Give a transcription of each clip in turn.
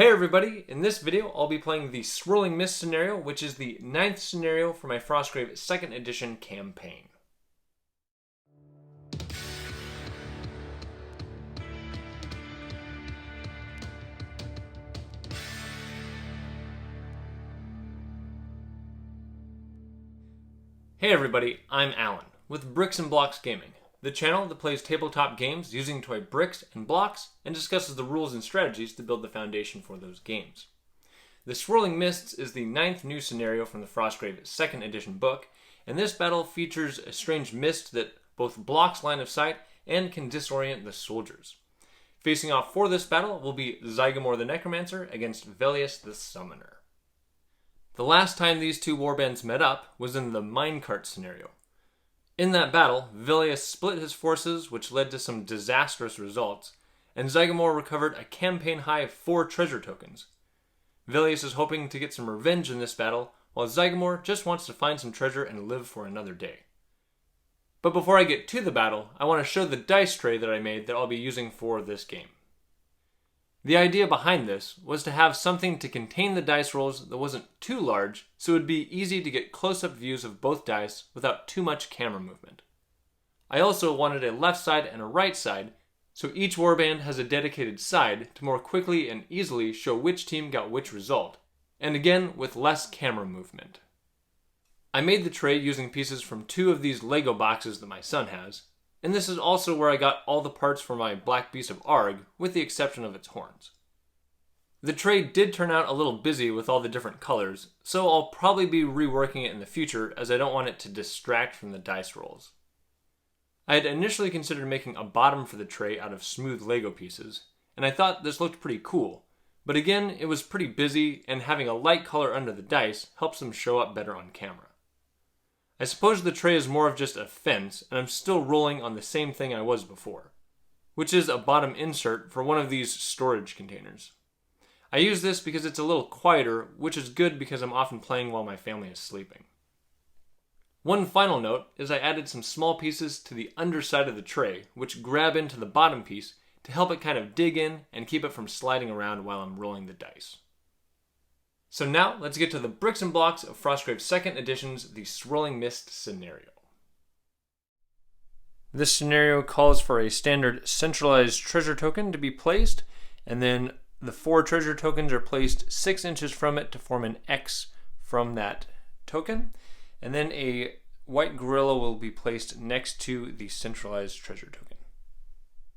Hey everybody, in this video I'll be playing the Swirling Mist scenario, which is the 9th scenario for my Frostgrave 2nd edition campaign. Hey everybody, I'm Alan, with Bricks and Blocks Gaming, the channel that plays tabletop games using toy bricks and blocks and discusses the rules and strategies to build the foundation for those games. The Swirling Mists is the 9th new scenario from the Frostgrave 2nd edition book, and this battle features a strange mist that both blocks line of sight and can disorient the soldiers. Facing off for this battle will be Zygomor the Necromancer against Velius the Summoner. The last time these two warbands met up was in the minecart scenario. In that battle, Velius split his forces, which led to some disastrous results, and Zygomor recovered a campaign-high 4 treasure tokens. Velius is hoping to get some revenge in this battle, while Zygomor just wants to find some treasure and live for another day. But before I get to the battle, I want to show the dice tray that I made that I'll be using for this game. The idea behind this was to have something to contain the dice rolls that wasn't too large, so it would be easy to get close-up views of both dice without too much camera movement. I also wanted a left side and a right side, so each warband has a dedicated side to more quickly and easily show which team got which result, and again with less camera movement. I made the tray using pieces from 2 of these Lego boxes that my son has, and this is also where I got all the parts for my Black Beast of Arg, with the exception of its horns. The tray did turn out a little busy with all the different colors, so I'll probably be reworking it in the future as I don't want it to distract from the dice rolls. I had initially considered making a bottom for the tray out of smooth Lego pieces, and I thought this looked pretty cool, but again it was pretty busy and having a light color under the dice helps them show up better on camera. I suppose the tray is more of just a fence, and I'm still rolling on the same thing I was before, which is a bottom insert for one of these storage containers. I use this because it's a little quieter, which is good because I'm often playing while my family is sleeping. One final note is I added some small pieces to the underside of the tray, which grab into the bottom piece to help it kind of dig in and keep it from sliding around while I'm rolling the dice. So now, let's get to the bricks and blocks of Frostgrave 2nd Edition's The Swirling Mist scenario. This scenario calls for a standard centralized treasure token to be placed, and then the 4 treasure tokens are placed 6 inches from it to form an X from that token, and then a white gorilla will be placed next to the centralized treasure token.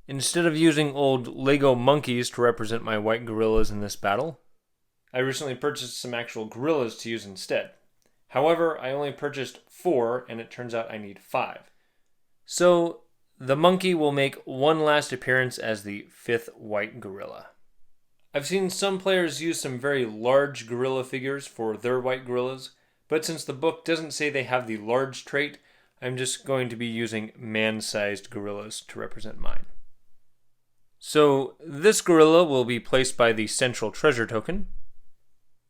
Instead of using old Lego monkeys to represent my white gorillas in this battle, I recently purchased some actual gorillas to use instead. However, I only purchased 4, and it turns out I need 5. So, the monkey will make one last appearance as the 5th white gorilla. I've seen some players use some very large gorilla figures for their white gorillas, but since the book doesn't say they have the large trait, I'm just going to be using man-sized gorillas to represent mine. So, this gorilla will be placed by the central treasure token.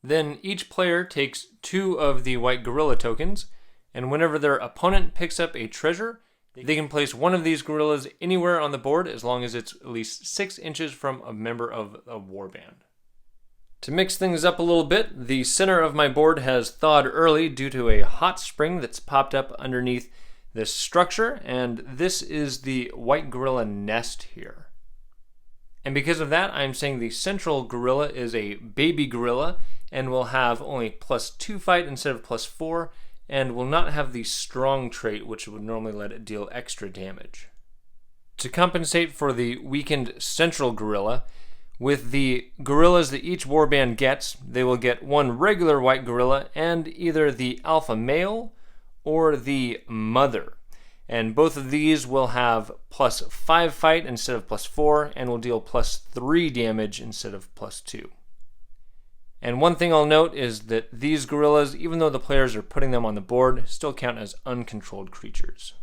Then each player takes 2 of the white gorilla tokens, and whenever their opponent picks up a treasure, they can place one of these gorillas anywhere on the board as long as it's at least 6 inches from a member of a warband. To mix things up a little bit, the center of my board has thawed early due to a hot spring that's popped up underneath this structure, and this is the white gorilla nest here. And because of that, I'm saying the central gorilla is a baby gorilla and will have only +2 fight instead of +4, and will not have the strong trait, which would normally let it deal extra damage. To compensate for the weakened central gorilla, with the gorillas that each warband gets, they will get 1 regular white gorilla and either the alpha male or the mother. And both of these will have +5 fight instead of +4, and will deal +3 damage instead of +2. And one thing I'll note is that these gorillas, even though the players are putting them on the board, still count as uncontrolled creatures.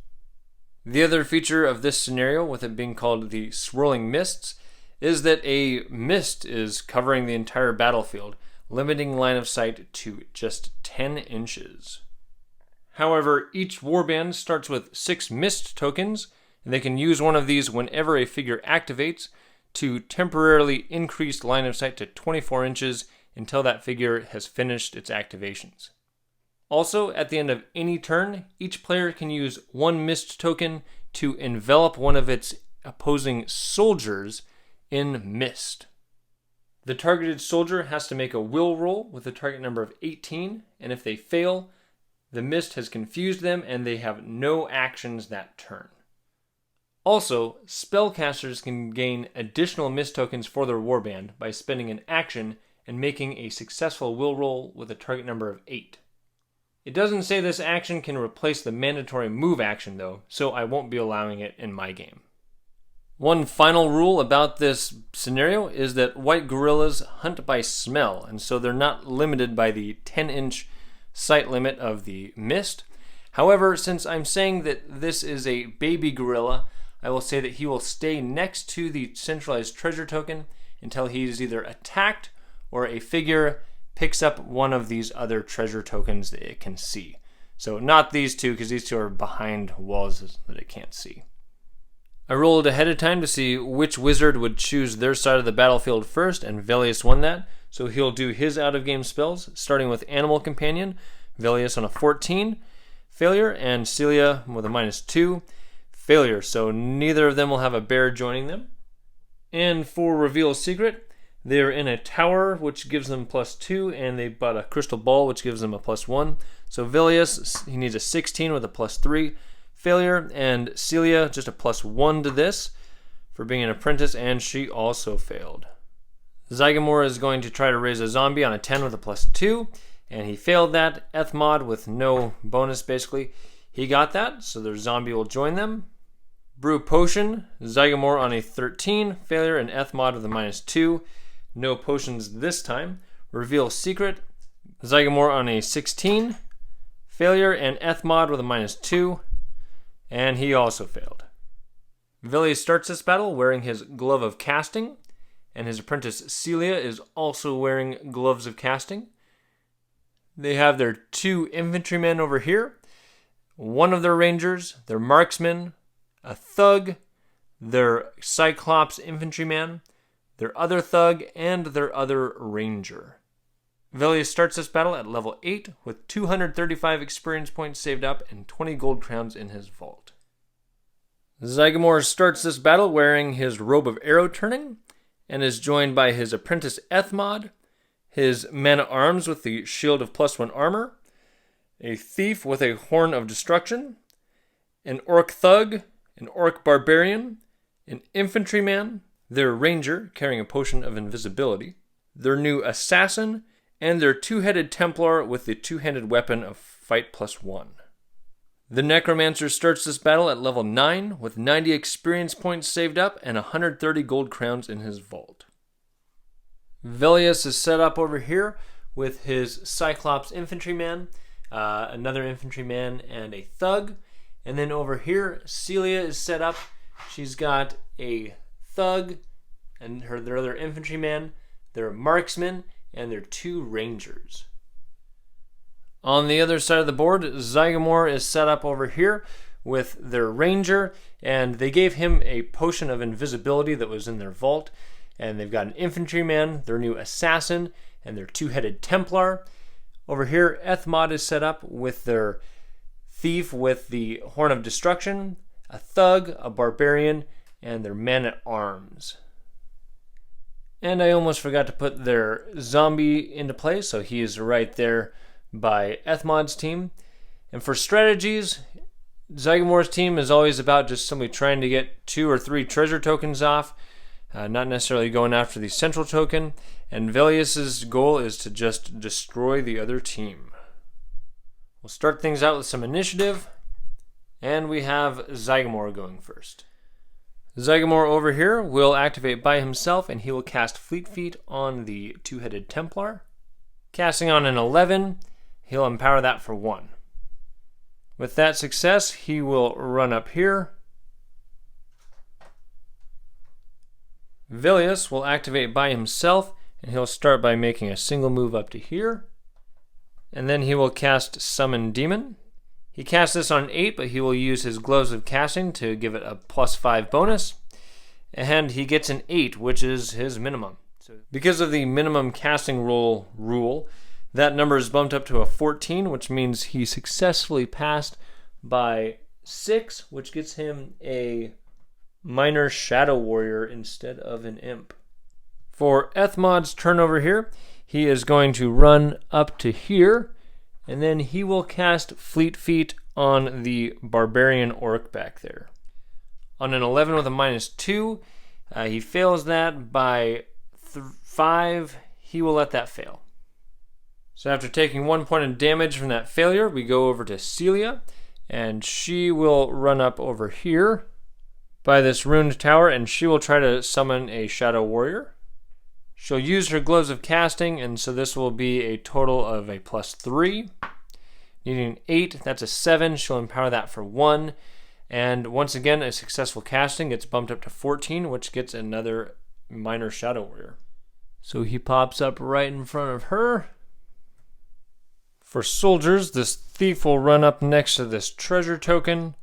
The other feature of this scenario, with it being called the Swirling Mists, is that a mist is covering the entire battlefield, limiting line of sight to just 10 inches. However, each warband starts with 6 mist tokens, and they can use one of these whenever a figure activates to temporarily increase line of sight to 24 inches until that figure has finished its activations. Also, at the end of any turn, each player can use one mist token to envelop one of its opposing soldiers in mist. The targeted soldier has to make a will roll with a target number of 18, and if they fail, the mist has confused them and they have no actions that turn. Also, spellcasters can gain additional mist tokens for their warband by spending an action and making a successful will roll with a target number of 8. It doesn't say this action can replace the mandatory move action though, so I won't be allowing it in my game. One final rule about this scenario is that white gorillas hunt by smell, and so they're not limited by the 10-inch sight limit of the mist. However, since I'm saying that this is a baby gorilla, I will say that he will stay next to the centralized treasure token until he is either attacked or a figure picks up one of these other treasure tokens that it can see. So not these two, because these two are behind walls that it can't see. I rolled ahead of time to see which wizard would choose their side of the battlefield first, and Velius won that. So he'll do his out-of-game spells, starting with Animal Companion, Velius on a 14, failure, and Celia with a -2, failure. So neither of them will have a bear joining them. And for Reveal Secret, they're in a tower, which gives them +2, and they bought a crystal ball, which gives them a +1. So Velius, he needs a 16 with a +3, failure, and Celia just a +1 to this for being an apprentice, and she also failed. Zygomor is going to try to raise a zombie on a 10 with a +2, and he failed that. Ethmod with no bonus, basically. He got that, so their zombie will join them. Brew Potion, Zygomor on a 13, failure, and Ethmod with a -2. No potions this time. Reveal Secret, Zygomor on a 16, failure, and Ethmod with a -2, and he also failed. Velius starts this battle wearing his Glove of Casting, and his apprentice Celia is also wearing Gloves of Casting. They have their 2 infantrymen over here, one of their rangers, their marksman, a thug, their Cyclops infantryman, their other thug, and their other ranger. Velius starts this battle at level 8 with 235 experience points saved up and 20 gold crowns in his vault. Zygomor starts this battle wearing his Robe of Arrow Turning and is joined by his apprentice Ethmod, his man-at-arms with the Shield of +1 armor, a thief with a Horn of Destruction, an orc thug, an orc barbarian, an infantryman, their ranger carrying a potion of invisibility, their new assassin, and their 2-headed Templar with the 2-handed weapon of Fight +1. The Necromancer starts this battle at level 9 with 90 experience points saved up and 130 gold crowns in his vault. Velius is set up over here with his Cyclops infantryman, another infantryman, and a thug. And then over here, Celia is set up. She's got a thug and their other infantryman, their marksman, and their 2 rangers. On the other side of the board, Zygomor is set up over here with their ranger, and they gave him a potion of invisibility that was in their vault. And they've got an infantryman, their new assassin, and their 2-headed Templar. Over here, Ethmod is set up with their thief with the Horn of Destruction, a thug, a barbarian, and their man-at-arms. And I almost forgot to put their zombie into play, so he is right there by Ethmod's team. And for strategies, Zygomor's team is always about just simply trying to get 2 or 3 treasure tokens off, not necessarily going after the central token, and Velius's goal is to just destroy the other team. We'll start things out with some initiative, and we have Zygomor going first. Zygomor over here will activate by himself, and he will cast Fleet Feet on the 2-headed Templar. Casting on an 11, he'll empower that for 1. With that success, he will run up here. Velius will activate by himself, and he'll start by making a single move up to here. And then he will cast Summon Demon. He casts this on an 8, but he will use his Gloves of Casting to give it a +5 bonus. and he gets an 8, which is his minimum. So because of the minimum casting roll rule, that number is bumped up to a 14, which means he successfully passed by 6, which gets him a minor shadow warrior instead of an imp. For Ethmod's turn over here, he is going to run up to here, and then he will cast Fleet Feet on the barbarian orc back there. On an 11 with a -2, he fails that by 5. He will let that fail. So after taking 1 point of damage from that failure, we go over to Celia, and she will run up over here by this ruined tower, and she will try to summon a shadow warrior. She'll use her gloves of casting, and so this will be a total of a +3. Needing an 8, that's a 7. She'll empower that for 1. And once again, a successful casting gets bumped up to 14, which gets another minor shadow warrior. So he pops up right in front of her. For soldiers, this thief will run up next to this treasure token.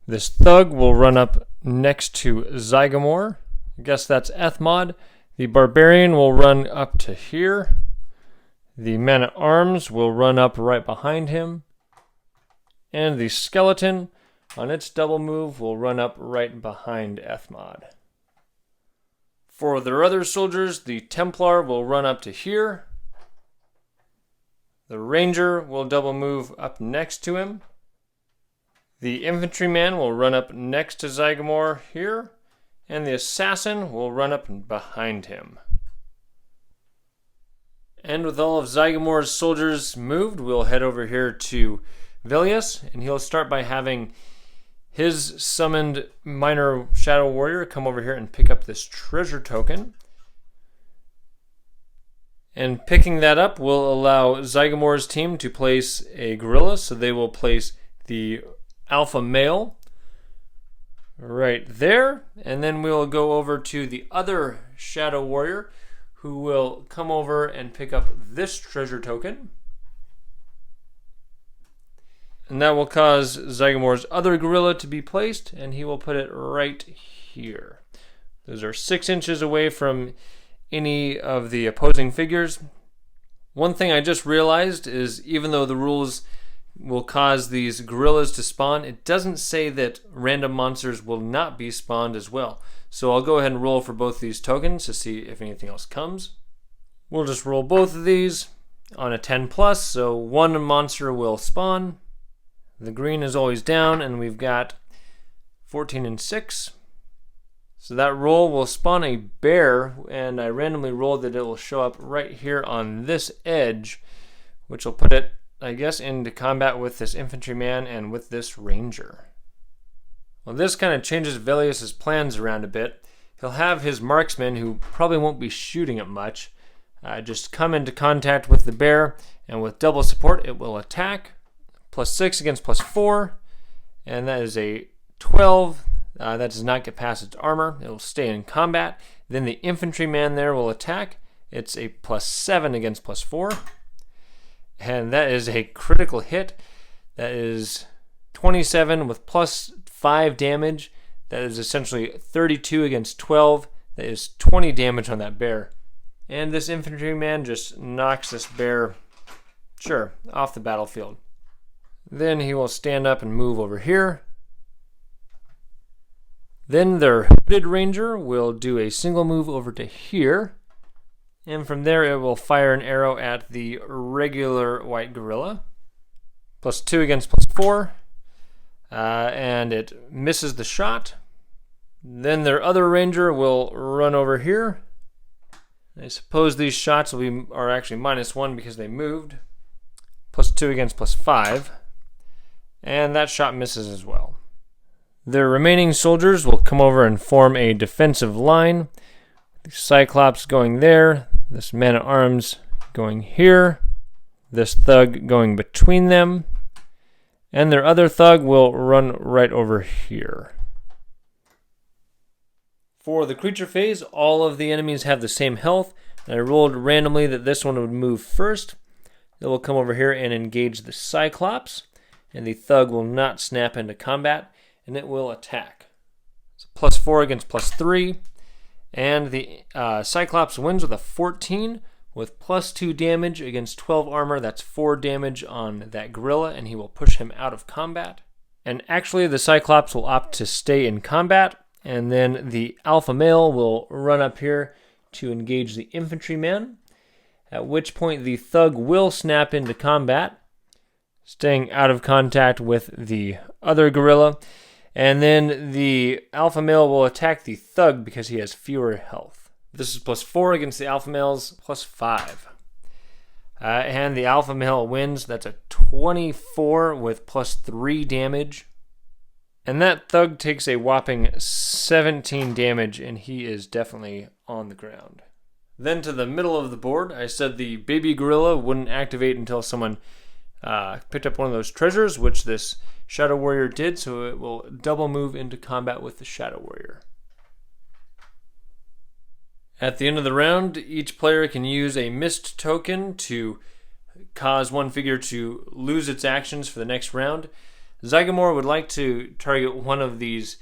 This thug will run up next to Zygomor. I guess that's Ethmod. The barbarian will run up to here. The man-at-arms will run up right behind him. And the skeleton, on its double move, will run up right behind Ethmod. For their other soldiers, the Templar will run up to here. The ranger will double move up next to him. The infantryman will run up next to Zygomor here. And the assassin will run up behind him. And with all of Zygomor's soldiers moved, we'll head over here to Velius, and he'll start by having his summoned minor shadow warrior come over here and pick up this treasure token. And picking that up will allow Zygomor's team to place a gorilla, so they will place the alpha male right there, and then we'll go over to the other shadow warrior who will come over and pick up this treasure token, and that will cause Zygomor's other gorilla to be placed, and he will put it right here. Those are 6 inches away from any of the opposing figures. One thing I just realized is even though the rules will cause these gorillas to spawn, it doesn't say that random monsters will not be spawned as well. So I'll go ahead and roll for both these tokens to see if anything else comes. We'll just roll both of these on a 10+, so 1 monster will spawn. The green is always down, and we've got 14 and 6. So that roll will spawn a bear, and I randomly rolled that it will show up right here on this edge, which will put it, I guess, into combat with this infantryman and with this ranger. Well, this kind of changes Velius' plans around a bit. He'll have his marksman, who probably won't be shooting it much, just come into contact with the bear, and with double support it will attack. +6 against +4, and that is a 12. That does not get past its armor. It will stay in combat. Then the infantryman there will attack. It's a +7 against +4. And that is a critical hit. That is 27 with +5 damage. That is essentially 32 against 12. That is 20 damage on that bear. And this infantryman just knocks this bear, off the battlefield. Then he will stand up and move over here. Then their hooded ranger will do a single move over to here. And from there it will fire an arrow at the regular white gorilla. +2 against +4. And it misses the shot. Then their other ranger will run over here. I suppose these shots are actually -1 because they moved. +2 against +5. And that shot misses as well. The remaining soldiers will come over and form a defensive line. The Cyclops going there, this man-at-arms going here, this thug going between them, and their other thug will run right over here. For the creature phase, all of the enemies have the same health, and I rolled randomly that this one would move first. It will come over here and engage the Cyclops, and the thug will not snap into combat, and it will attack. It's +4 against +3. And the Cyclops wins with a 14 with +2 damage against 12 armor. That's 4 damage on that gorilla, and he will push him out of combat. And actually, the Cyclops will opt to stay in combat, and then the alpha male will run up here to engage the infantryman, at which point the thug will snap into combat, staying out of contact with the other gorilla. And then the alpha male will attack the thug because he has fewer health. This is +4 against the alpha male's +5. And the alpha male wins. That's a 24 with +3 damage. And that thug takes a whopping 17 damage, and he is definitely on the ground. Then to the middle of the board, I said the baby gorilla wouldn't activate until someone picked up one of those treasures, which this Shadow Warrior did, so it will double move into combat with the Shadow Warrior. At the end of the round, each player can use a mist token to cause one figure to lose its actions for the next round. Zygomor would like to target one of these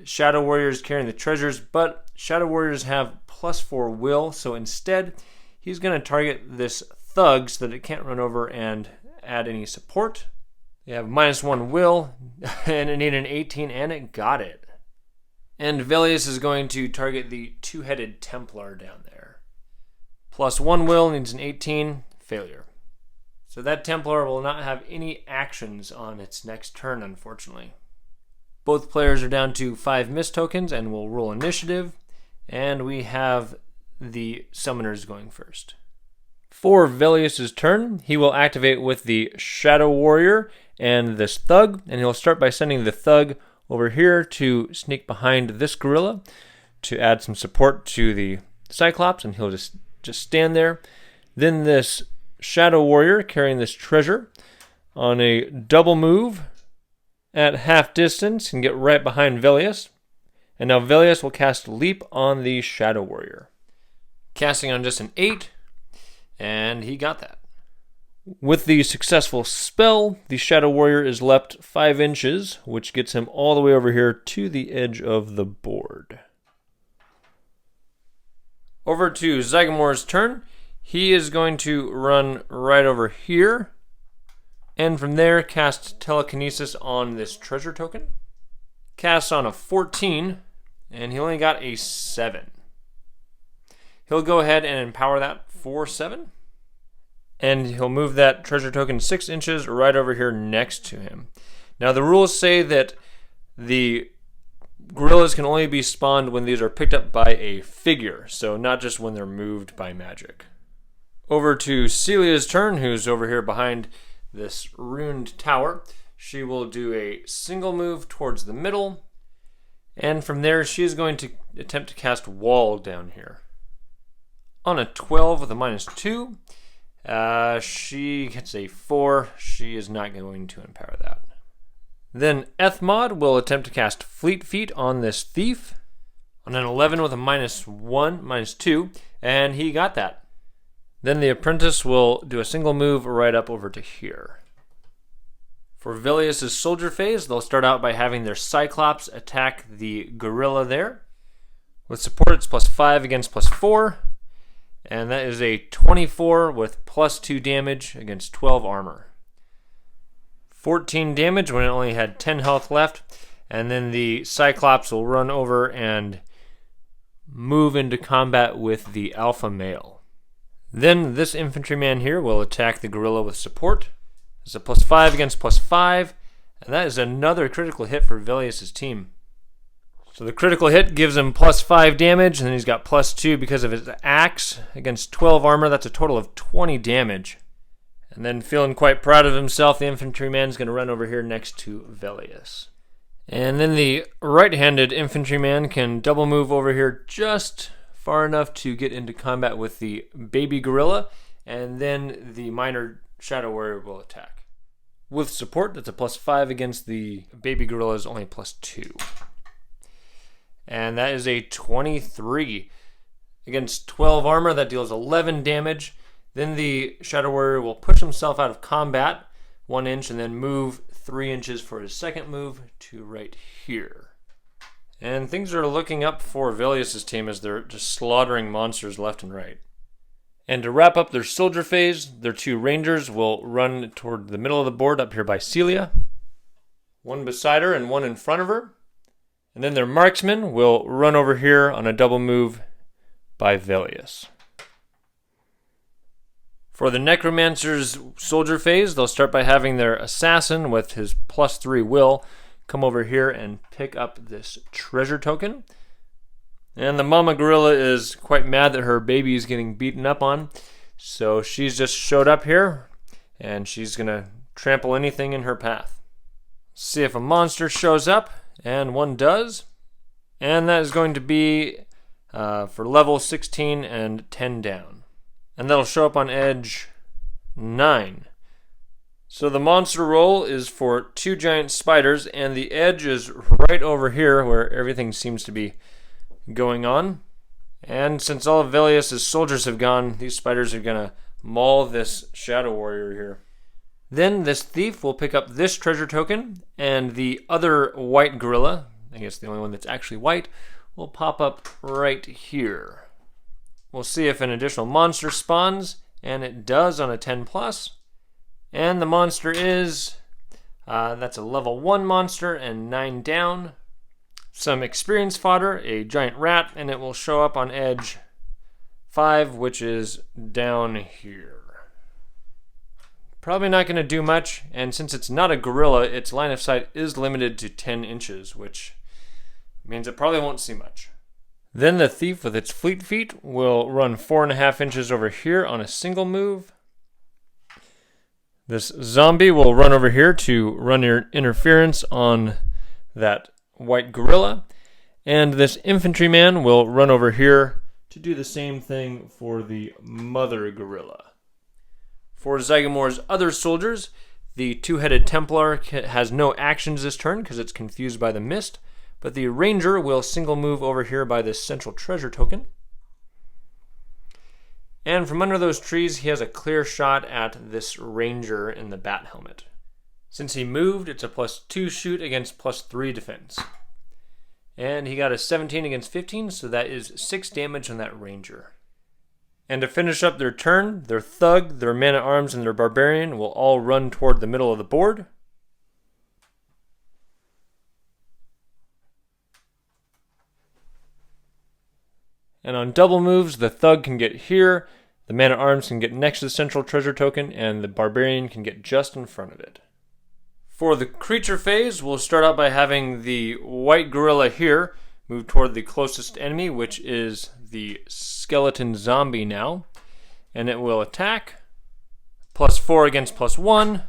Shadow Warriors carrying the treasures, but Shadow Warriors have +4 will, so instead he's going to target this thug so that it can't run over and add any support. They have -1 will, and it needed an 18, and it got it. And Velius is going to target the two-headed Templar down there. +1 will, needs an 18, failure. So that Templar will not have any actions on its next turn, unfortunately. Both players are down to 5 mist tokens and will roll initiative, and we have the summoners going first. For Velius' turn, he will activate with the Shadow Warrior and this thug, and he'll start by sending the thug over here to sneak behind this gorilla to add some support to the Cyclops, and he'll just stand there. Then this Shadow Warrior carrying this treasure on a double move at half distance can get right behind Velius. And now Velius will cast Leap on the Shadow Warrior, casting on just an 8, and he got that. With the successful spell, the Shadow Warrior is leapt 5 inches, which gets him all the way over here to the edge of the board. Over to Zygomor's turn. He is going to run right over here, and from there cast Telekinesis on this treasure token. Casts on a 14, and he only got a 7. He'll go ahead and empower that for 7. And he'll move that treasure token 6 inches right over here next to him. Now the rules say that the gorillas can only be spawned when these are picked up by a figure, so not just when they're moved by magic. Over to Celia's turn, who's over here behind this ruined tower. She will do a single move towards the middle, and from there she is going to attempt to cast Wall down here. On a 12 with a -2, she gets a 4. She is not going to empower that. Then Ethmod will attempt to cast Fleet Feet on this thief on an 11 with a -2, and he got that. Then the apprentice will do a single move right up over to here. For Velius' soldier phase, they'll start out by having their Cyclops attack the gorilla there. With support, it's +5 against +4. And that is a 24 with +2 damage against 12 armor. 14 damage when it only had 10 health left. And then the Cyclops will run over and move into combat with the alpha male. Then this infantryman here will attack the gorilla with support. It's a +5 against +5. And that is another critical hit for Velius' team. So the critical hit gives him +5 damage, and then he's got +2 because of his axe against 12 armor. That's a total of 20 damage. And then feeling quite proud of himself, the infantryman's going to run over here next to Velius. And then the right-handed infantryman can double move over here just far enough to get into combat with the baby gorilla, and then the minor Shadow Warrior will attack. With support, that's a +5 against the baby gorilla, is only +2. And that is a 23 against 12 armor. That deals 11 damage. Then the Shadow Warrior will push himself out of combat 1 inch and then move 3 inches for his second move to right here. And things are looking up for Velius' team as they're just slaughtering monsters left and right. And to wrap up their soldier phase, their 2 rangers will run toward the middle of the board up here by Celia. 1 beside her and 1 in front of her. And then their marksmen will run over here on a double move by Velius. For the Necromancers soldier phase, they'll start by having their assassin with his +3 will come over here and pick up this treasure token. And the mama gorilla is quite mad that her baby is getting beaten up on. So she's just showed up here and she's going to trample anything in her path. See if a monster shows up, and one does. And that is going to be for level 16 and 10 down. And that'll show up on edge 9. So the monster roll is for 2 giant spiders, and the edge is right over here where everything seems to be going on. And since all of Velius' soldiers have gone, these spiders are going to maul this shadow warrior here. Then this thief will pick up this treasure token, and the other white gorilla, I guess the only one that's actually white, will pop up right here. We'll see if an additional monster spawns, and it does on a 10+. And the monster is, that's a level 1 monster and 9 down. Some experience fodder, a giant rat, and it will show up on edge 5, which is down here. Probably not going to do much, and since it's not a gorilla, its line of sight is limited to 10 inches, which means it probably won't see much. Then the thief with its fleet feet will run 4.5 inches over here on a single move. This zombie will run over here to run interference on that white gorilla. And this infantryman will run over here to do the same thing for the mother gorilla. For Zygomor's other soldiers, the 2-headed Templar has no actions this turn because it's confused by the mist. But the ranger will single move over here by this central treasure token. And from under those trees, he has a clear shot at this ranger in the bat helmet. Since he moved, it's a +2 shoot against +3 defense. And he got a 17 against 15, so that is 6 damage on that ranger. And to finish up their turn, their thug, their man-at-arms, and their barbarian will all run toward the middle of the board. And on double moves, the thug can get here, the man-at-arms can get next to the central treasure token, and the barbarian can get just in front of it. For the creature phase, we'll start out by having the white gorilla here move toward the closest enemy, which is the skeleton zombie now. And it will attack, +4 against +1,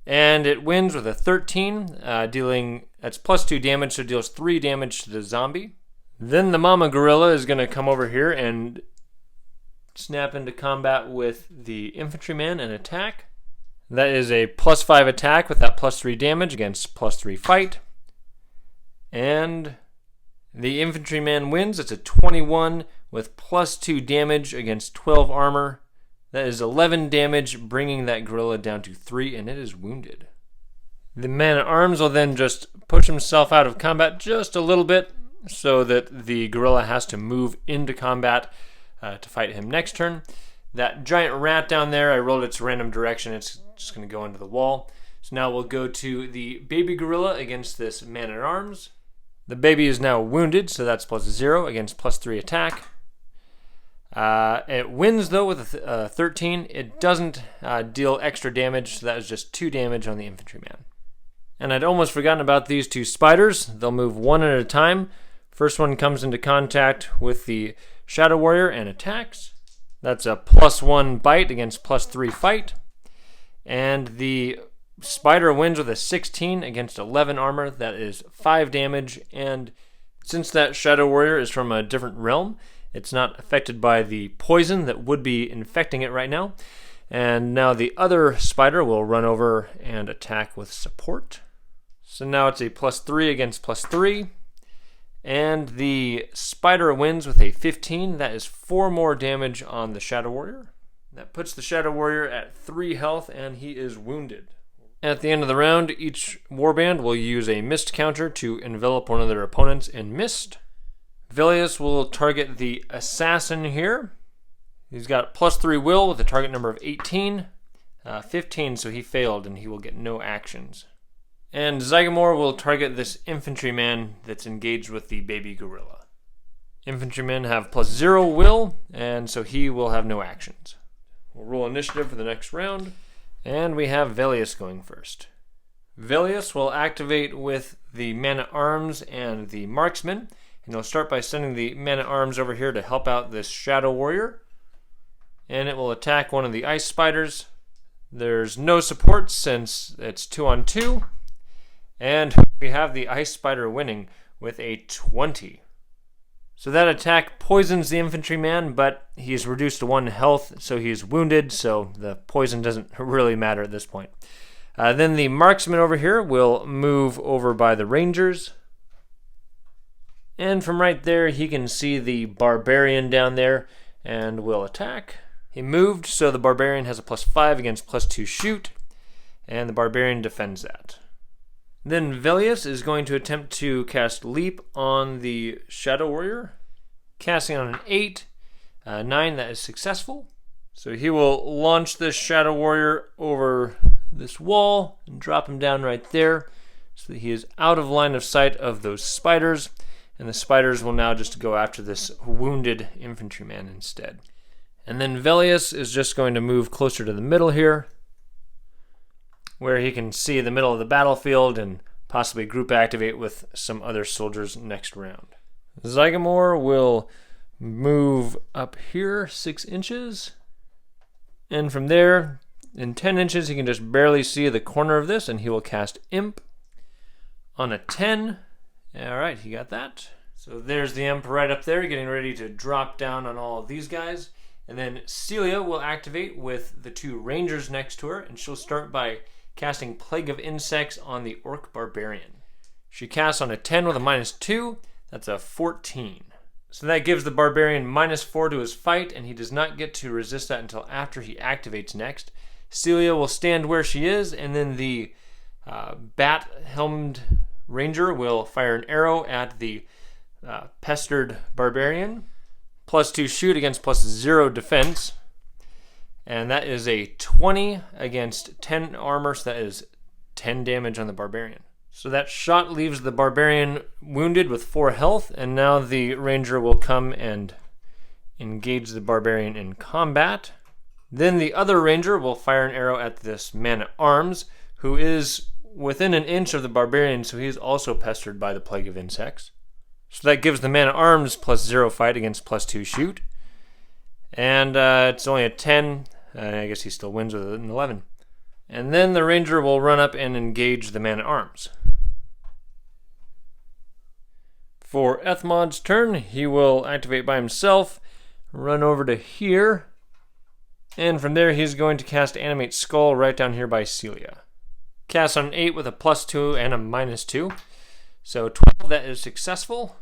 and it wins with a 13, that's +2 damage, so it deals 3 damage to the zombie. Then the mama gorilla is going to come over here and snap into combat with the infantryman and attack. That is a +5 attack with that +3 damage against +3 fight. And the infantryman wins. It's a 21 with +2 damage against 12 armor. That is 11 damage, bringing that gorilla down to 3, and it is wounded. The man-at-arms will then just push himself out of combat just a little bit, so that the gorilla has to move into combat to fight him next turn. That giant rat down there, I rolled its random direction. It's just going to go into the wall. So now we'll go to the baby gorilla against this man-at-arms. The baby is now wounded, so that's +0 against +3 attack. It wins, though, with a 13. It doesn't deal extra damage, so that is just 2 damage on the infantryman. And I'd almost forgotten about these 2 spiders. They'll move one at a time. First one comes into contact with the Shadow Warrior and attacks. That's a +1 bite against +3 fight. And the spider wins with a 16 against 11 armor. That is 5 damage. And since that Shadow Warrior is from a different realm, it's not affected by the poison that would be infecting it right now. And now the other spider will run over and attack with support. So now it's a +3 against +3. And the spider wins with a 15. That is 4 more damage on the Shadow Warrior. That puts the Shadow Warrior at 3 health, and he is wounded. At the end of the round, each warband will use a mist counter to envelop one of their opponents in mist. Velius will target the assassin here. He's got +3 will with a target number of 18. 15, so he failed and he will get no actions. And Zygomor will target this infantryman that's engaged with the baby gorilla. Infantrymen have +0 will, and so he will have no actions. We'll roll initiative for the next round, and we have Velius going first. Velius will activate with the man-at-arms and the marksman, and he'll start by sending the man-at-arms over here to help out this shadow warrior, and it will attack one of the ice spiders. There's no support since it's 2-on-2, and we have the ice spider winning with a 20. So that attack poisons the infantryman, but he's reduced to 1 health, so he's wounded, so the poison doesn't really matter at this point. Then the marksman over here will move over by the rangers, and from right there he can see the barbarian down there and will attack. He moved, so the barbarian has a +5 against +2 shoot, and the barbarian defends that. Then Velius is going to attempt to cast Leap on the Shadow Warrior, casting on an 8, 9, that is successful. So he will launch this Shadow Warrior over this wall and drop him down right there, so that he is out of line of sight of those spiders, and the spiders will now just go after this wounded infantryman instead. And then Velius is just going to move closer to the middle here, where he can see the middle of the battlefield and possibly group activate with some other soldiers next round. Zygomor will move up here 6 inches, and from there, in 10 inches, he can just barely see the corner of this, and he will cast Imp on a 10. All right, he got that. So there's the Imp right up there, getting ready to drop down on all of these guys. And then Celia will activate with the 2 rangers next to her, and she'll start by casting Plague of Insects on the Orc Barbarian. She casts on a 10 with a -2, that's a 14. So that gives the Barbarian -4 to his fight, and he does not get to resist that until after he activates next. Celia will stand where she is, and then the bat-helmed ranger will fire an arrow at the pestered Barbarian. +2 shoot against +0 defense. And that is a 20 against 10 armor, so that is 10 damage on the Barbarian. So that shot leaves the Barbarian wounded with 4 health, and now the Ranger will come and engage the Barbarian in combat. Then the other Ranger will fire an arrow at this man-at-arms, who is within an inch of the Barbarian, so he's also pestered by the Plague of Insects. So that gives the man-at-arms +0 fight against +2 shoot. And it's only a 10. I guess he still wins with an 11. And then the Ranger will run up and engage the man-at-arms. For Ethmod's turn, he will activate by himself, run over to here, and from there he's going to cast Animate Skull right down here by Celia. Cast on an 8 with a +2 and a -2. So 12, that is successful.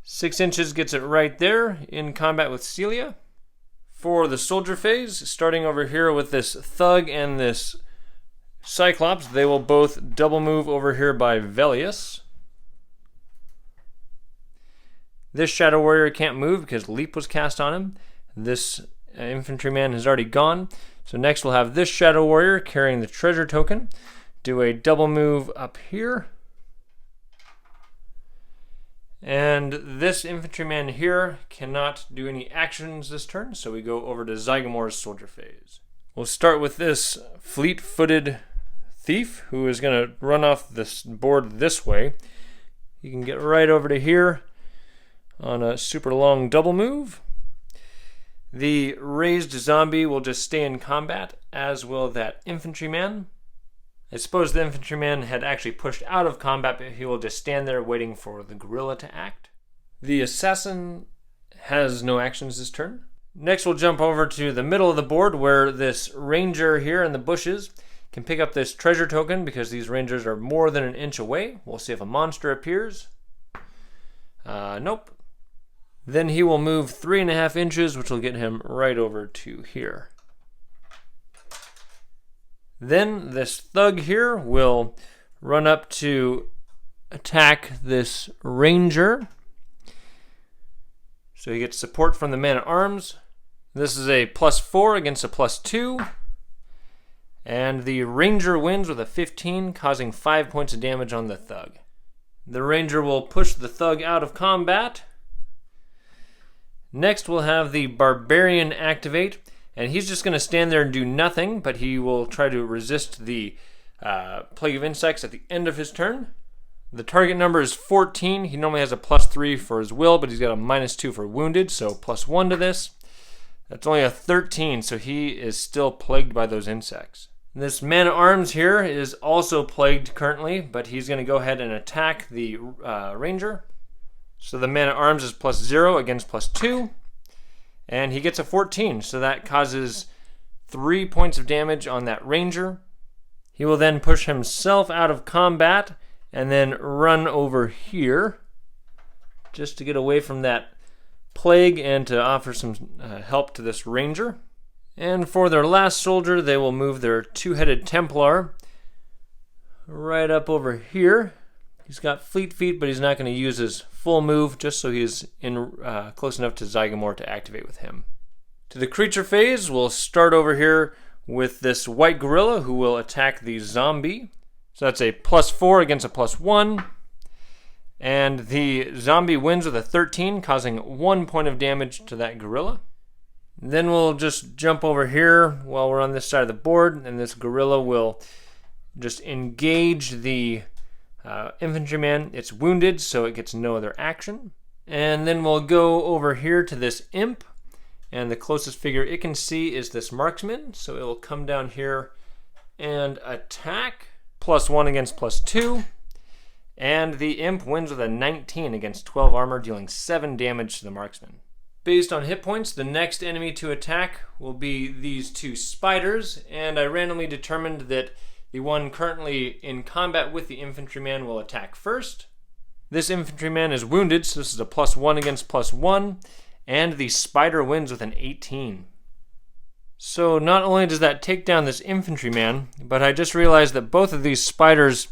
6 inches gets it right there in combat with Celia. For the soldier phase, starting over here with this thug and this Cyclops, they will both double move over here by Velius. This Shadow Warrior can't move because Leap was cast on him. This infantryman has already gone. So next we'll have this Shadow Warrior carrying the treasure token. Do a double move up here. And this infantryman here cannot do any actions this turn, so we go over to Zygomor's soldier phase. We'll start with this fleet-footed thief who is going to run off this board this way. You can get right over to here on a super long double move. The raised zombie will just stay in combat, as will that infantryman. I suppose the infantryman had actually pushed out of combat, but he will just stand there waiting for the gorilla to act. The assassin has no actions this turn. Next we'll jump over to the middle of the board where this ranger here in the bushes can pick up this treasure token because these rangers are more than an inch away. We'll see if a monster appears. Nope. Then he will move 3.5 inches, which will get him right over to here. Then this thug here will run up to attack this ranger. So he gets support from the man-at-arms. This is a +4 against a +2. And the ranger wins with a 15, causing 5 points of damage on the thug. The ranger will push the thug out of combat. Next we'll have the barbarian activate, and he's just going to stand there and do nothing, but he will try to resist the plague of insects at the end of his turn. The target number is 14. He normally has a +3 for his will, but he's got a -2 for wounded, so +1 to this. That's only a 13, so he is still plagued by those insects. This man-at-arms here is also plagued currently, but he's going to go ahead and attack the ranger. So the man-at-arms is +0 against +2, and he gets a 14, so that causes 3 points of damage on that ranger. He will then push himself out of combat and then run over here just to get away from that plague and to offer some help to this ranger. And for their last soldier, they will move their two-headed Templar right up over here. He's got fleet feet, but he's not going to use his full move, just so he's in close enough to Zygomor to activate with him. To the creature phase, we'll start over here with this white gorilla who will attack the zombie. So that's a +4 against a +1. And the zombie wins with a 13, causing 1 point of damage to that gorilla. Then we'll just jump over here while we're on this side of the board, and this gorilla will just engage the infantryman. It's wounded, so it gets no other action. And then we'll go over here to this imp, and the closest figure it can see is this marksman, so it will come down here and attack. +1 against +2. And the imp wins with a 19 against 12 armor, dealing 7 damage to the marksman. Based on hit points, the next enemy to attack will be these two spiders, and I randomly determined that the one currently in combat with the infantryman will attack first. This infantryman is wounded, so this is a +1 against +1, and the spider wins with an 18. So not only does that take down this infantryman, but I just realized that both of these spiders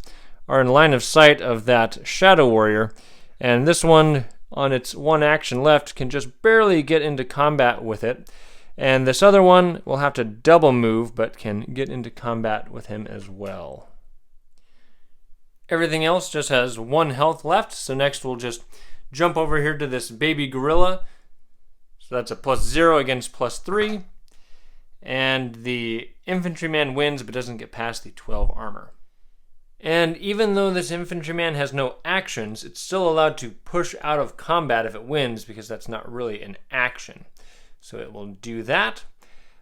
are in line of sight of that shadow warrior, and this one on its one action left can just barely get into combat with it, and this other one will have to double move but can get into combat with him as well. Everything else just has 1 health left, so next we'll just jump over here to this baby gorilla. So that's a +0 against +3, and the infantryman wins but doesn't get past the 12 armor. And even though this infantryman has no actions, it's still allowed to push out of combat if it wins, because that's not really an action. So it will do that.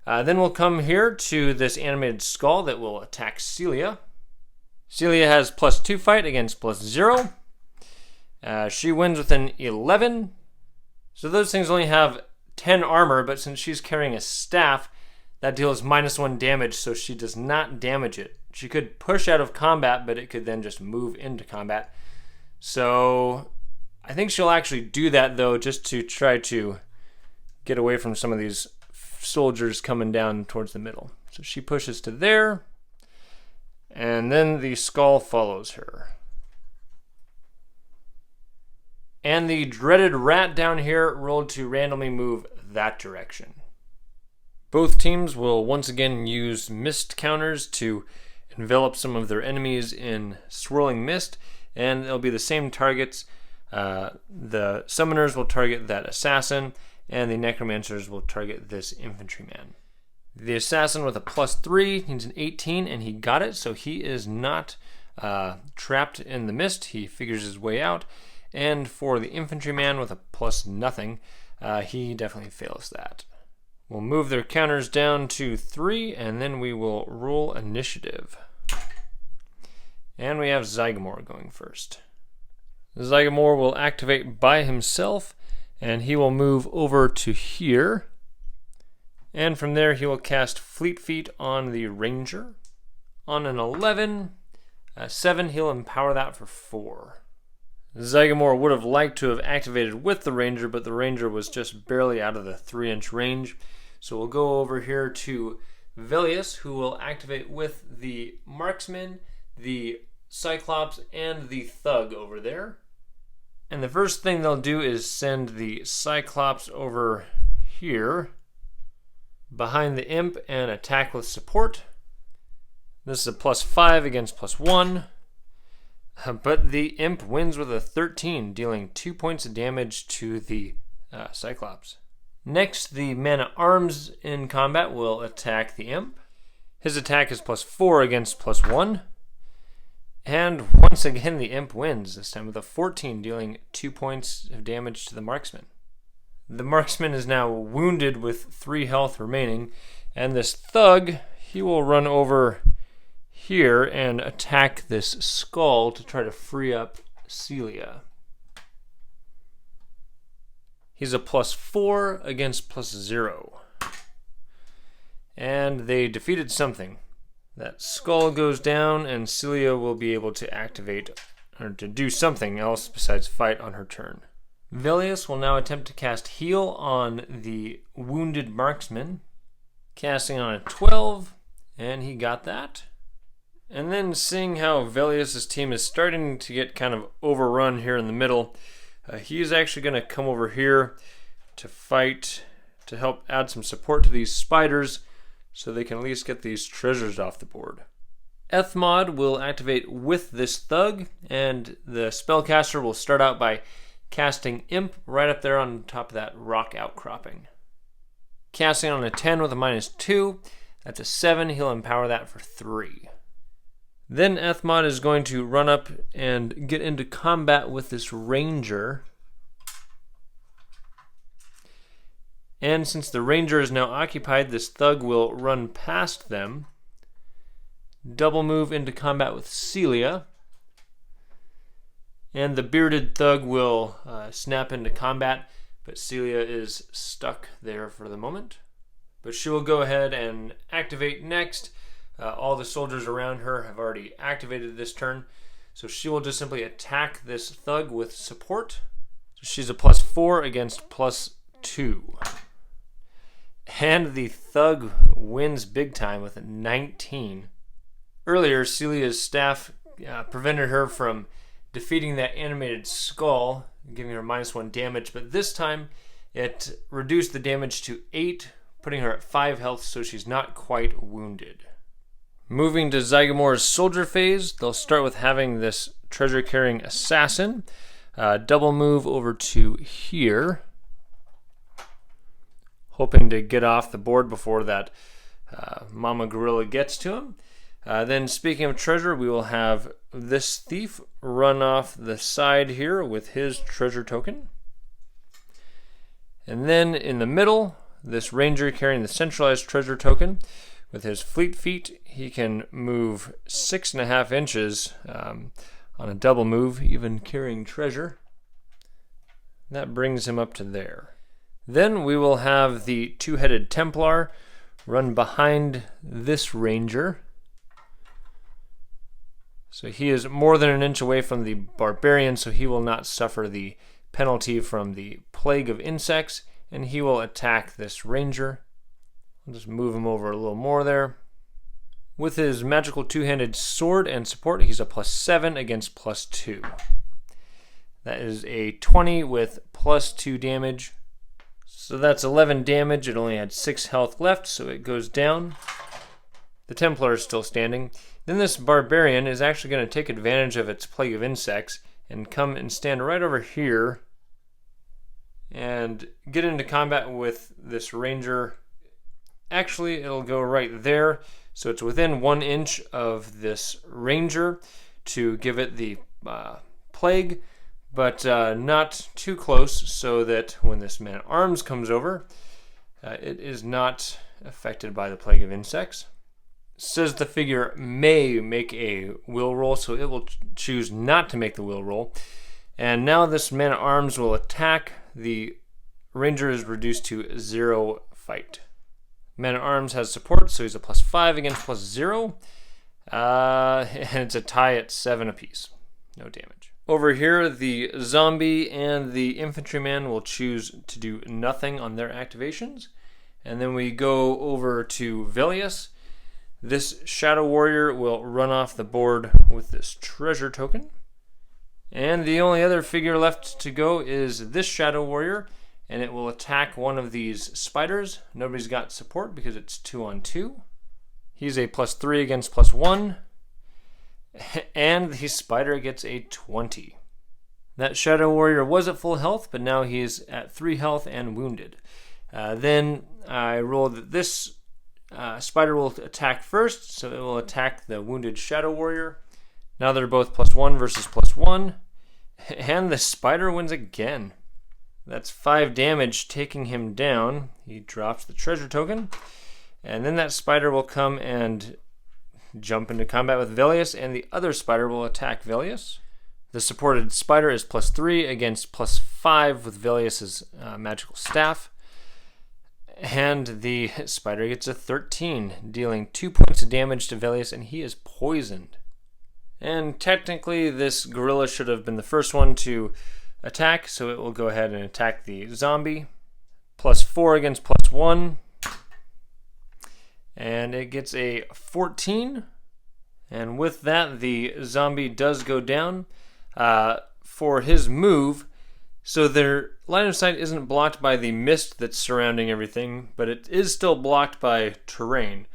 Then we'll come here to this animated skull that will attack Celia. Celia has +2 fight against +0. She wins with an 11. So those things only have 10 armor, but since she's carrying a staff, that deals -1 damage, so she does not damage it. She could push out of combat, but it could then just move into combat. So I think she'll actually do that, though, just to try to get away from some of these soldiers coming down towards the middle. So she pushes to there, and then the skull follows her. And the dreaded rat down here rolled to randomly move that direction. Both teams will once again use mist counters to envelop some of their enemies in swirling mist, and it'll be the same targets. The summoners will target that assassin, and the necromancers will target this infantryman. The assassin with a +3 needs an 18, and he got it, so he is not trapped in the mist. He figures his way out. And for the infantryman with a +0, he definitely fails that. We'll move their counters down to 3, and then we will roll initiative. And we have Zygomor going first. Zygomor will activate by himself, and he will move over to here. And from there, he will cast Fleet Feet on the Ranger. On an 11, 7, he'll empower that for 4. Zygomor would have liked to have activated with the Ranger, but the Ranger was just barely out of the 3-inch range. So we'll go over here to Velius, who will activate with the Marksman, the Cyclops, and the Thug over there. And the first thing they'll do is send the Cyclops over here behind the Imp and attack with support. This is a +5 against +1. But the Imp wins with a 13, dealing 2 points of damage to the Cyclops. Next, the Man-at-Arms in combat will attack the Imp. His attack is +4 against +1. And once again, the Imp wins, this time with a 14, dealing 2 points of damage to the Marksman. The Marksman is now wounded with 3 health remaining, and this Thug, he will run over here and attack this skull to try to free up Celia. He's a +4 against +0. And they defeated something. That skull goes down, and Celia will be able to activate or to do something else besides fight on her turn. Velius will now attempt to cast Heal on the wounded Marksman, casting on a 12, and he got that. And then seeing how Velius' team is starting to get kind of overrun here in the middle, he is actually going to come over here to fight, to help add some support to these spiders so they can at least get these treasures off the board. Ethmod will activate with this Thug, and the spellcaster will start out by casting Imp right up there on top of that rock outcropping. Casting on a 10 with a -2, that's a 7, he'll empower that for 3. Then Ethmod is going to run up and get into combat with this Ranger. And since the Ranger is now occupied, this Thug will run past them, double move into combat with Celia, and the bearded Thug will snap into combat, but Celia is stuck there for the moment. But she will go ahead and activate next. All the soldiers around her have already activated this turn, so she will just simply attack this Thug with support. So she's a +4 against +2. And the Thug wins big time with a 19. Earlier, Celia's staff prevented her from defeating that animated skull, giving her -1 damage, but this time it reduced the damage to 8, putting her at 5 health, so she's not quite wounded. Moving to Zygomor's soldier phase, they'll start with having this treasure-carrying assassin double move over to here, hoping to get off the board before that Mama Gorilla gets to him. Then speaking of treasure, we will have this thief run off the side here with his treasure token. And then in the middle, this Ranger carrying the centralized treasure token. With his fleet feet, he can move 6.5 inches on a double move, even carrying treasure. That brings him up to there. Then we will have the two-headed Templar run behind this Ranger. So he is more than an inch away from the Barbarian, so he will not suffer the penalty from the Plague of Insects, and he will attack this Ranger. I'll just move him over a little more there. With his magical two-handed sword and support, he's a +7 against +2. That is a 20 with +2 damage. So that's 11 damage. It only had 6 health left, so it goes down. The Templar is still standing. Then this Barbarian is actually going to take advantage of its Plague of Insects and come and stand right over here and get into combat with this Ranger. Actually, it'll go right there, so it's within 1 inch of this Ranger to give it the Plague, but not too close, so that when this Man-at-Arms comes over, it is not affected by the Plague of Insects. It says the figure may make a will roll, so it will choose not to make the will roll. And now this Man-at-Arms will attack. The Ranger is reduced to 0 fight. Man-at-Arms has support, so he's a +5 against +0. And it's a tie at 7 apiece. No damage. Over here, the zombie and the infantryman will choose to do nothing on their activations. And then we go over to Velius. This Shadow Warrior will run off the board with this treasure token. And the only other figure left to go is this Shadow Warrior, and it will attack one of these spiders. Nobody's got support because it's 2-on-2. He's a +3 against +1, and the spider gets a 20. That Shadow Warrior was at full health, but now he's at 3 health and wounded. Then I rolled that this spider will attack first, so it will attack the wounded Shadow Warrior. Now they're both +1 versus +1, and the spider wins again. That's 5 damage, taking him down. He drops the treasure token, and then that spider will come and jump into combat with Velius, and the other spider will attack Velius. The supported spider is +3 against +5 with Velius's magical staff. And the spider gets a 13, dealing 2 points of damage to Velius, and he is poisoned. And technically, this gorilla should have been the first one to attack, so it will go ahead and attack the zombie. +4 against +1. And it gets a 14. And with that, the zombie does go down for his move. So their line of sight isn't blocked by the mist that's surrounding everything, but it is still blocked by terrain.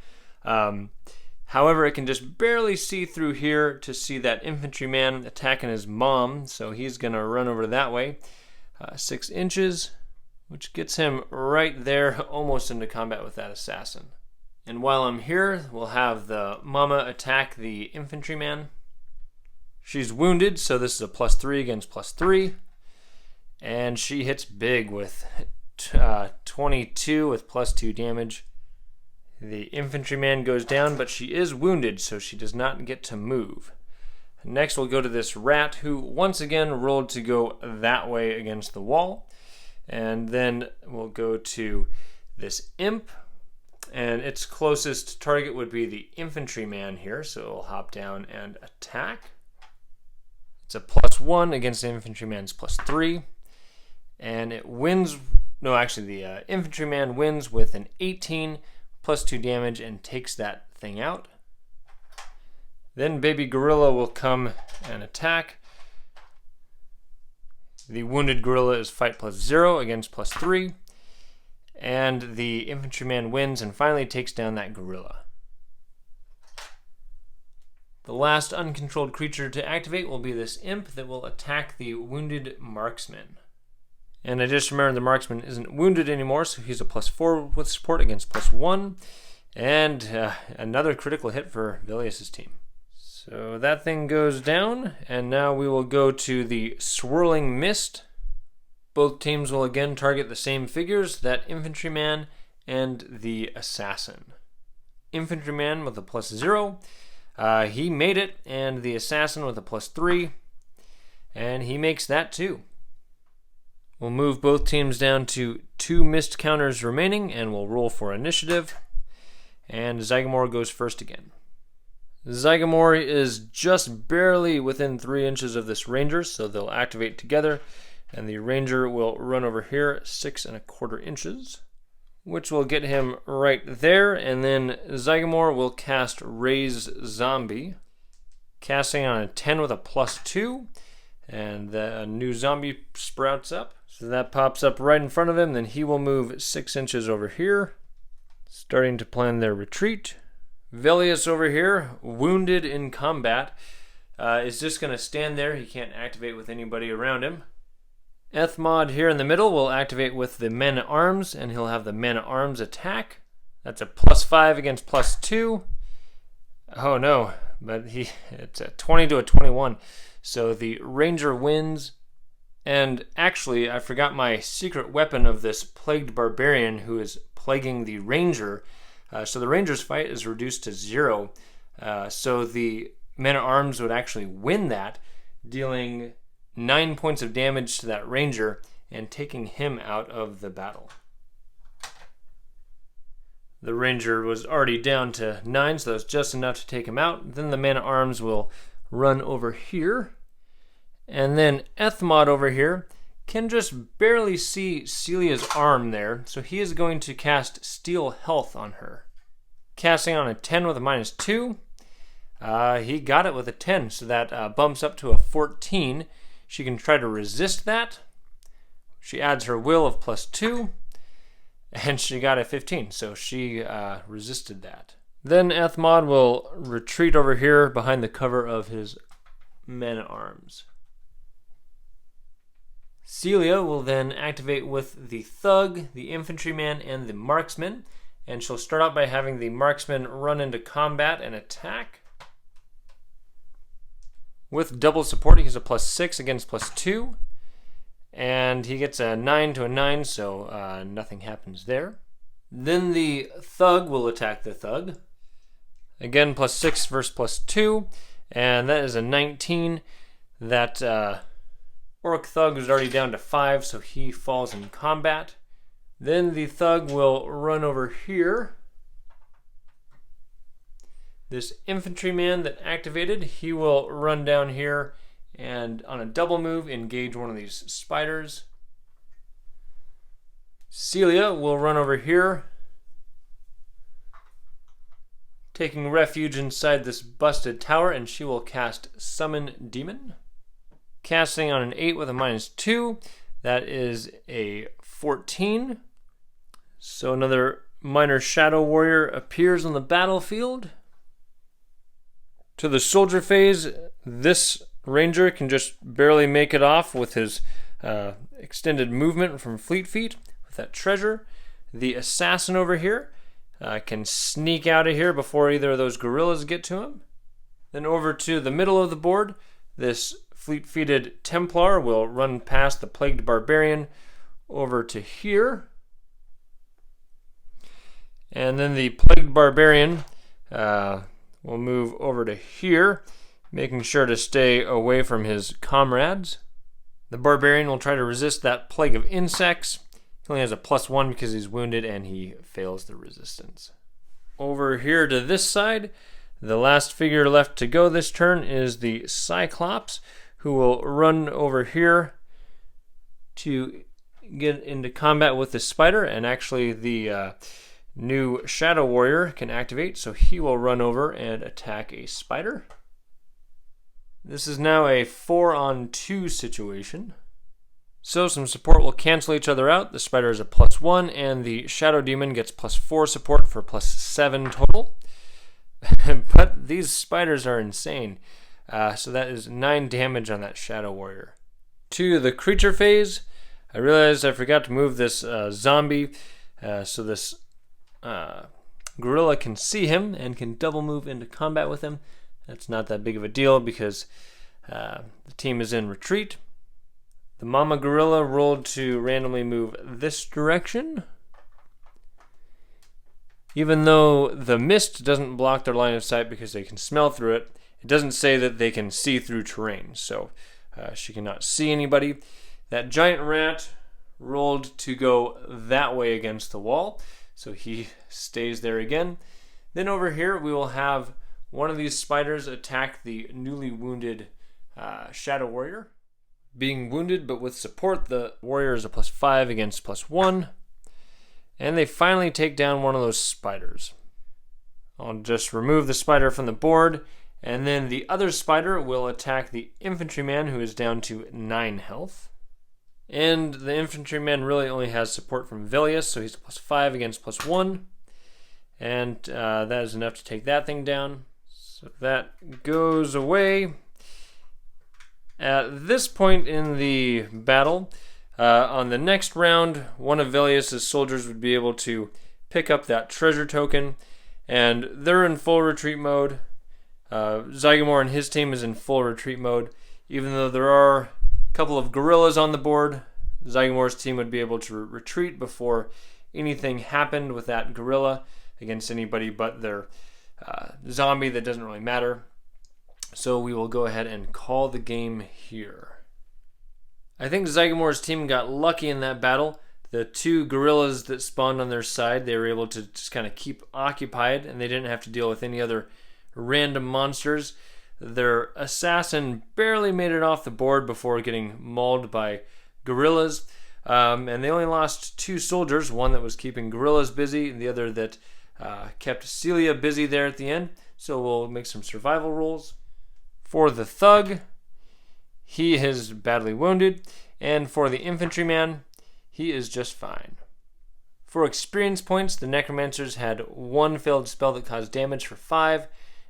However, it can just barely see through here to see that infantryman attacking his mom, so he's going to run over that way. 6 inches, which gets him right there, almost into combat with that assassin. And while I'm here, we'll have the mama attack the infantryman. She's wounded, so this is a +3 against +3. And she hits big with 22 with +2 damage. The infantryman goes down, but she is wounded, so she does not get to move. Next, we'll go to this rat, who once again rolled to go that way against the wall. And then we'll go to this imp, and its closest target would be the infantryman here, so it'll hop down and attack. It's a +1 against the infantryman's +3. And it wins, no, actually the infantryman wins with an 18 +2 damage and takes that thing out. Then baby gorilla will come and attack. The wounded gorilla is fight +0 against +3. And the infantryman wins and finally takes down that gorilla. The last uncontrolled creature to activate will be this imp that will attack the wounded marksman. And I just remembered the marksman isn't wounded anymore, so he's a +4 with support against +1. And another critical hit for Velius' team. So that thing goes down, and now we will go to the Swirling Mist. Both teams will again target the same figures, that infantryman and the assassin. Infantryman with a +0. He made it, and the assassin with a +3. And he makes that too. We'll move both teams down to 2 mist counters remaining, and we'll roll for initiative. And Zygomor goes first again. Zygomor is just barely within 3 inches of this ranger, so they'll activate together. And the ranger will run over here 6¼ inches, which will get him right there. And then Zygomor will cast Raise Zombie, casting on a 10 with a +2. And the new zombie sprouts up. So that pops up right in front of him. Then he will move 6 inches over here, starting to plan their retreat. Velius over here, wounded in combat, is just going to stand there. He can't activate with anybody around him. Ethmod here in the middle will activate with the men-at-arms, and he'll have the men-at-arms attack. That's a +5 against +2. Oh no, but it's a 20 to a 21. So the ranger wins. And actually, I forgot my secret weapon of this plagued barbarian who is plaguing the ranger. So the ranger's fight is reduced to 0. So the men-at-arms would actually win that, dealing 9 points of damage to that ranger and taking him out of the battle. The ranger was already down to 9, so that's just enough to take him out. Then the man-at-arms will run over here. And then Ethmod over here can just barely see Celia's arm there, so he is going to cast Steal Health on her. Casting on a 10 with a -2. He got it with a 10, so that bumps up to a 14. She can try to resist that. She adds her will of +2, and she got a 15, so she resisted that. Then Ethmod will retreat over here behind the cover of his men-at-arms. Celia will then activate with the Thug, the Infantryman, and the Marksman, and she'll start out by having the Marksman run into combat and attack. With double support, he gets a +6 against +2, and he gets a 9 to a 9, so nothing happens there. Then the Thug will attack the Thug. Again, +6 versus +2, and that is a 19. That Orc Thug is already down to 5, so he falls in combat. Then the Thug will run over here. This Infantryman that activated, he will run down here and on a double move engage one of these spiders. Celia will run over here, taking refuge inside this busted tower, and she will cast Summon Demon. Casting on an 8 with a -2, that is a 14. So another minor Shadow Warrior appears on the battlefield. To the soldier phase, this ranger can just barely make it off with his extended movement from Fleet Feet with that treasure. The assassin over here can sneak out of here before either of those guerrillas get to him. Then over to the middle of the board, this fleet-feeted Templar will run past the Plagued Barbarian over to here. And then the Plagued Barbarian will move over to here, making sure to stay away from his comrades. The Barbarian will try to resist that Plague of Insects. He only has a +1 because he's wounded, and he fails the resistance. Over here to this side, the last figure left to go this turn is the Cyclops, who will run over here to get into combat with the spider, and actually the new Shadow Warrior can activate, so he will run over and attack a spider. This is now a 4-on-2 situation. So some support will cancel each other out. The spider is a +1, and the Shadow Demon gets +4 support for +7 total. But these spiders are insane. So that is 9 damage on that Shadow Warrior. To the creature phase, I realized I forgot to move this zombie, so this gorilla can see him and can double move into combat with him. That's not that big of a deal because the team is in retreat. The Mama Gorilla rolled to randomly move this direction. Even though the mist doesn't block their line of sight because they can smell through it, it doesn't say that they can see through terrain, so she cannot see anybody. That giant rat rolled to go that way against the wall, so he stays there again. Then over here we will have one of these spiders attack the newly wounded Shadow Warrior. Being wounded but with support, the warrior is a +5 against +1. And they finally take down one of those spiders. I'll just remove the spider from the board, and then the other spider will attack the infantryman, who is down to 9 health. And the infantryman really only has support from Velius, so he's a +5 against +1. And that is enough to take that thing down. So that goes away. At this point in the battle, on the next round, one of Velius's soldiers would be able to pick up that treasure token, and they're in full retreat mode. Zygomor and his team is in full retreat mode. Even though there are a couple of guerrillas on the board, Zygomor's team would be able to retreat before anything happened with that gorilla against anybody but their zombie. That doesn't really matter. So we will go ahead and call the game here. I think Zygomor's team got lucky in that battle. The 2 guerrillas that spawned on their side, they were able to just kind of keep occupied, and they didn't have to deal with any other random monsters. Their assassin barely made it off the board before getting mauled by guerrillas. And they only lost 2 soldiers, one that was keeping guerrillas busy, and the other that kept Celia busy there at the end. So we'll make some survival rolls. For the thug, he is badly wounded. And for the infantryman, he is just fine. For experience points, the Necromancers had 1 failed spell that caused damage for 5,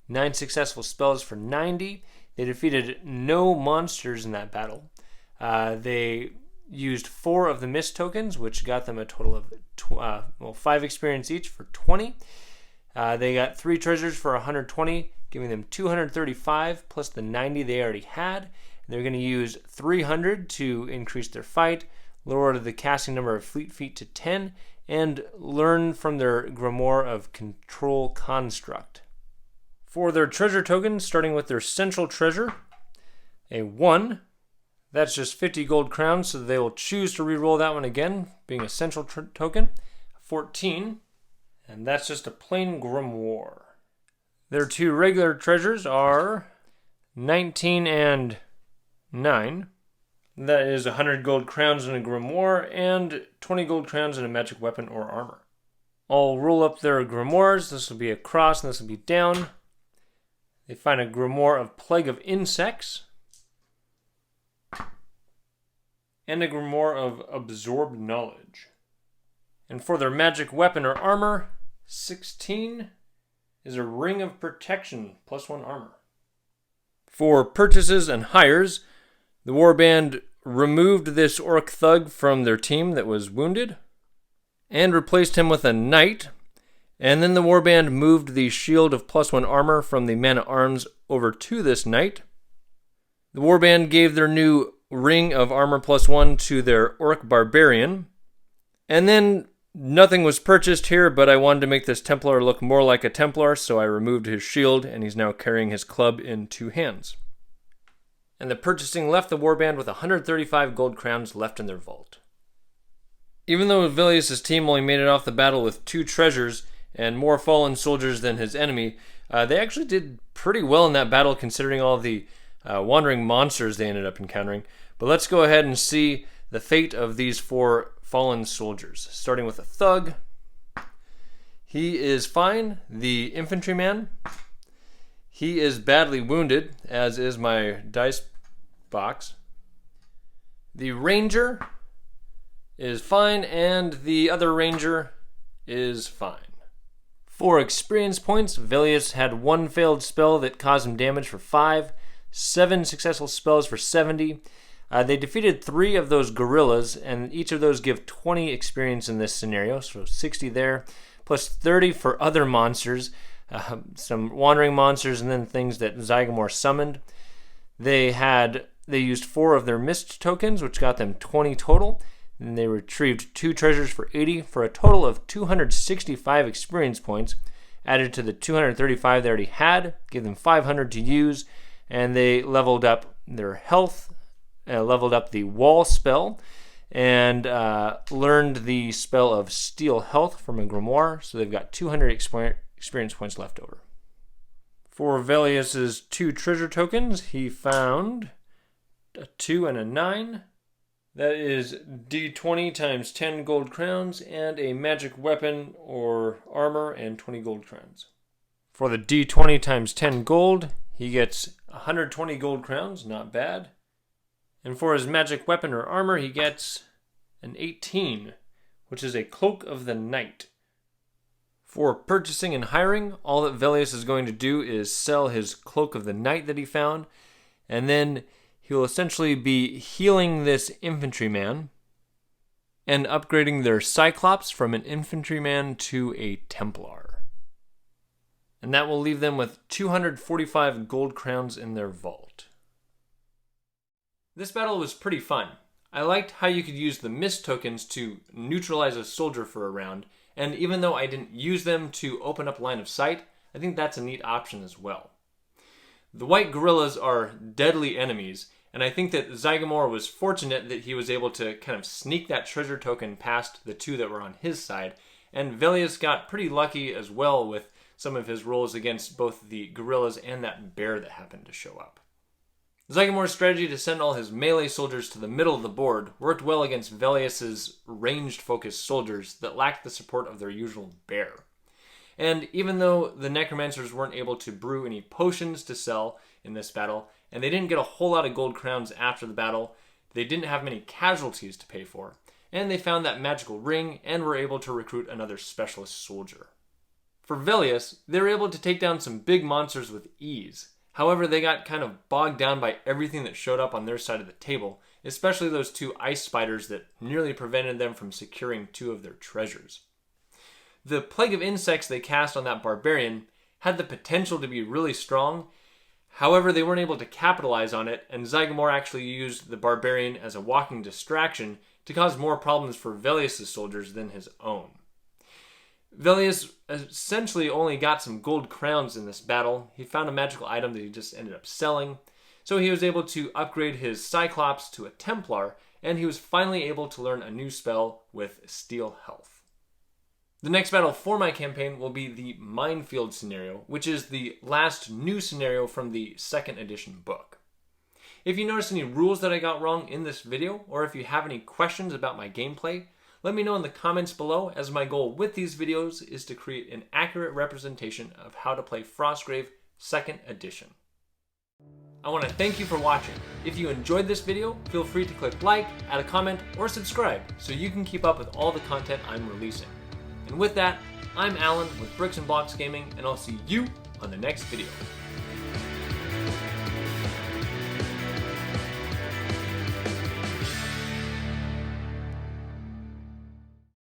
9 successful spells for 90. They defeated no monsters in that battle. They used 4 of the mist tokens, which got them a total of 5 experience each for 20. They got 3 treasures for 120, giving them 235 plus the 90 they already had. They're going to use 300 to increase their fight, lower the casting number of fleet feet to 10, and learn from their Grimoire of Control Construct. For their treasure tokens, starting with their central treasure, a 1. That's just 50 gold crowns, so they will choose to re-roll that one again, being a central token. 14, and that's just a plain Grimoire. Their 2 regular treasures are 19 and 9. That is 100 gold crowns in a Grimoire and 20 gold crowns in a magic weapon or armor. I'll roll up their Grimoires. This will be a cross and this will be down. They find a Grimoire of Plague of Insects and a Grimoire of Absorbed Knowledge. And for their magic weapon or armor, 16 is a Ring of Protection plus 1 armor. For purchases and hires, the Warband removed this orc thug from their team that was wounded and replaced him with a knight. And then the Warband moved the shield of plus 1 armor from the man-at-arms over to this knight. The Warband gave their new ring of armor plus 1 to their orc barbarian. And then nothing was purchased here, but I wanted to make this Templar look more like a Templar, so I removed his shield, and he's now carrying his club in 2 hands. And the purchasing left the Warband with 135 gold crowns left in their vault. Even though Velius' team only made it off the battle with 2 treasures and more fallen soldiers than his enemy, they actually did pretty well in that battle considering all the wandering monsters they ended up encountering. But let's go ahead and see the fate of these 4 fallen soldiers. Starting with a thug. He is fine. The infantryman, he is badly wounded, as is my dice box. The ranger is fine, and the other ranger is fine. For experience points, Velius had 1 failed spell that caused him damage for 5, 7 successful spells for 70. They defeated 3 of those gorillas, and each of those give 20 experience in this scenario, so 60 there, plus 30 for other monsters, some wandering monsters, and then things that Zygomor summoned. They used 4 of their mist tokens, which got them 20 total, and they retrieved 2 treasures for 80, for a total of 265 experience points, added to the 235 they already had, gave them 500 to use, and they leveled up their health, leveled up the wall spell, and learned the spell of steal health from a grimoire, so they've got 200 experience points left over. For Velius's 2 treasure tokens, he found a 2 and a 9. That is D20 times 10 gold crowns and a magic weapon or armor and 20 gold crowns. For the D20 times 10 gold, he gets 120 gold crowns, not bad. And for his magic weapon or armor, he gets an 18, which is a Cloak of the Night. For purchasing and hiring, all that Velius is going to do is sell his Cloak of the Night that he found, and then he'll essentially be healing this infantryman and upgrading their Cyclops from an infantryman to a Templar. And that will leave them with 245 gold crowns in their vault. This battle was pretty fun. I liked how you could use the mist tokens to neutralize a soldier for a round, and even though I didn't use them to open up line of sight, I think that's a neat option as well. The white gorillas are deadly enemies, and I think that Zygomor was fortunate that he was able to kind of sneak that treasure token past the 2 that were on his side, and Velius got pretty lucky as well with some of his rolls against both the gorillas and that bear that happened to show up. Zygomor's strategy to send all his melee soldiers to the middle of the board worked well against Velius's ranged-focused soldiers that lacked the support of their usual bear. And even though the Necromancers weren't able to brew any potions to sell in this battle, and they didn't get a whole lot of gold crowns after the battle, they didn't have many casualties to pay for, and they found that magical ring and were able to recruit another specialist soldier. For Velius, they were able to take down some big monsters with ease. However, they got kind of bogged down by everything that showed up on their side of the table, especially those 2 ice spiders that nearly prevented them from securing 2 of their treasures. The plague of insects they cast on that barbarian had the potential to be really strong. However, they weren't able to capitalize on it, and Zygomor actually used the barbarian as a walking distraction to cause more problems for Velius' soldiers than his own. Velius essentially only got some gold crowns in this battle. He found a magical item that he just ended up selling, so he was able to upgrade his Cyclops to a Templar, and he was finally able to learn a new spell with Steel Health. The next battle for my campaign will be the Minefield scenario, which is the last new scenario from the 2nd edition book. If you notice any rules that I got wrong in this video, or if you have any questions about my gameplay, let me know in the comments below, as my goal with these videos is to create an accurate representation of how to play Frostgrave 2nd edition. I want to thank you for watching. If you enjoyed this video, feel free to click like, add a comment, or subscribe so you can keep up with all the content I'm releasing. And with that, I'm Alan with Bricks and Blocks Gaming, and I'll see you on the next video.